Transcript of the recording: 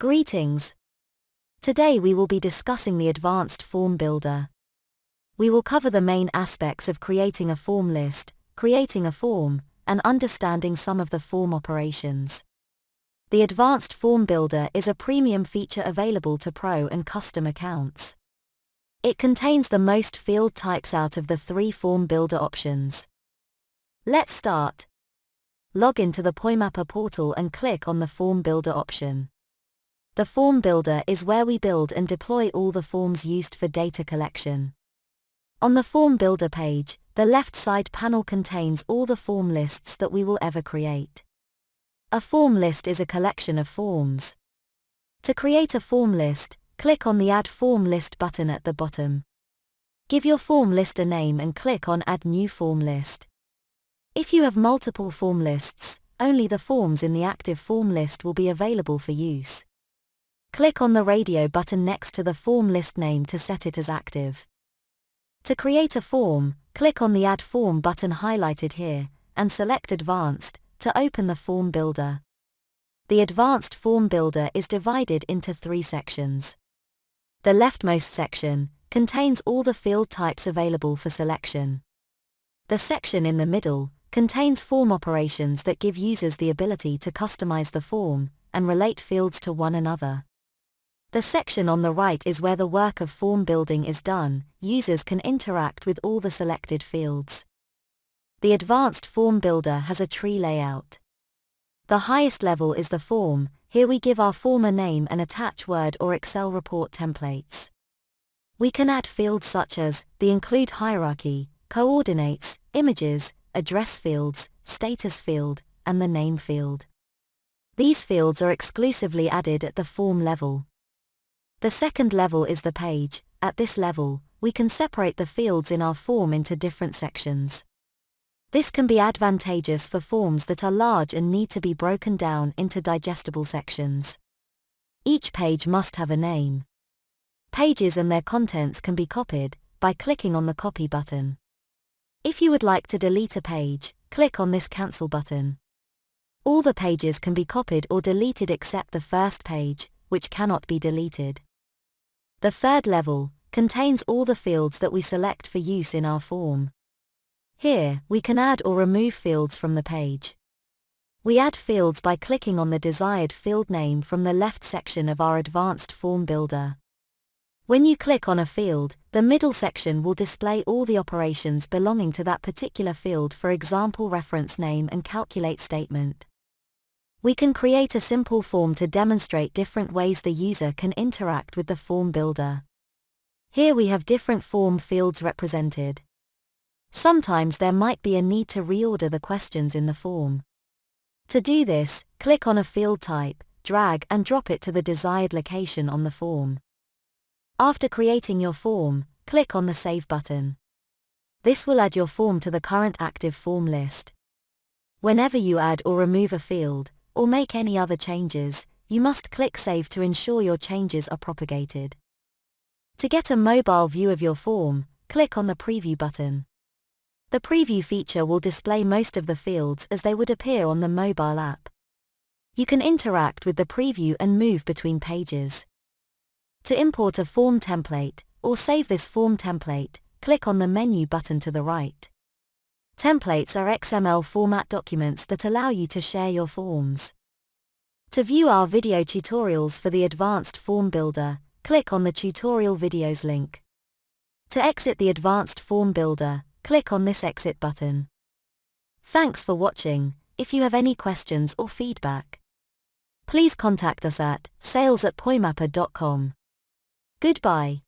Greetings. Today we will be discussing the Advanced Form Builder. We will cover the main aspects of creating a form list, creating a form, and understanding some of the form operations. The Advanced Form Builder is a premium feature available to Pro and custom accounts. It contains the most field types out of the 3 form builder options. Let's start. Log into the Poimapper portal and click on the Form Builder option. The Form Builder is where we build and deploy all the forms used for data collection. On the Form Builder page, the left side panel contains all the form lists that we will ever create. A form list is a collection of forms. To create a form list, click on the Add Form List button at the bottom. Give your form list a name and click on Add New Form List. If you have multiple form lists, only the forms in the active form list will be available for use. Click on the radio button next to the form list name to set it as active. To create a form, click on the Add Form button highlighted here, and select Advanced, to open the Form Builder. The Advanced Form Builder is divided into 3 sections. The leftmost section contains all the field types available for selection. The section in the middle contains form operations that give users the ability to customize the form and relate fields to one another. The section on the right is where the work of form building is done. Users can interact with all the selected fields. The Advanced Form Builder has a tree layout. The highest level is the form. Here we give our form a name and attach Word or Excel report templates. We can add fields such as the include hierarchy, coordinates, images, address fields, status field, and the name field. These fields are exclusively added at the form level. The second level is the page. At this level, we can separate the fields in our form into different sections. This can be advantageous for forms that are large and need to be broken down into digestible sections. Each page must have a name. Pages and their contents can be copied by clicking on the Copy button. If you would like to delete a page, click on this Cancel button. All the pages can be copied or deleted except the first page, which cannot be deleted. The third level contains all the fields that we select for use in our form. Here, we can add or remove fields from the page. We add fields by clicking on the desired field name from the left section of our Advanced Form Builder. When you click on a field, the middle section will display all the operations belonging to that particular field, for example reference name and calculate statement. We can create a simple form to demonstrate different ways the user can interact with the form builder. Here we have different form fields represented. Sometimes there might be a need to reorder the questions in the form. To do this, click on a field type, drag and drop it to the desired location on the form. After creating your form, click on the Save button. This will add your form to the current active form list. Whenever you add or remove a field, or make any other changes, you must click Save to ensure your changes are propagated. To get a mobile view of your form, click on the Preview button. The Preview feature will display most of the fields as they would appear on the mobile app. You can interact with the preview and move between pages. To import a form template, or save this form template, click on the Menu button to the right. Templates are XML format documents that allow you to share your forms. To view our video tutorials for the Advanced Form Builder, click on the Tutorial Videos link. To exit the Advanced Form Builder, click on this Exit button. Thanks for watching. If you have any questions or feedback, please contact us at sales@poimapper.com. Goodbye.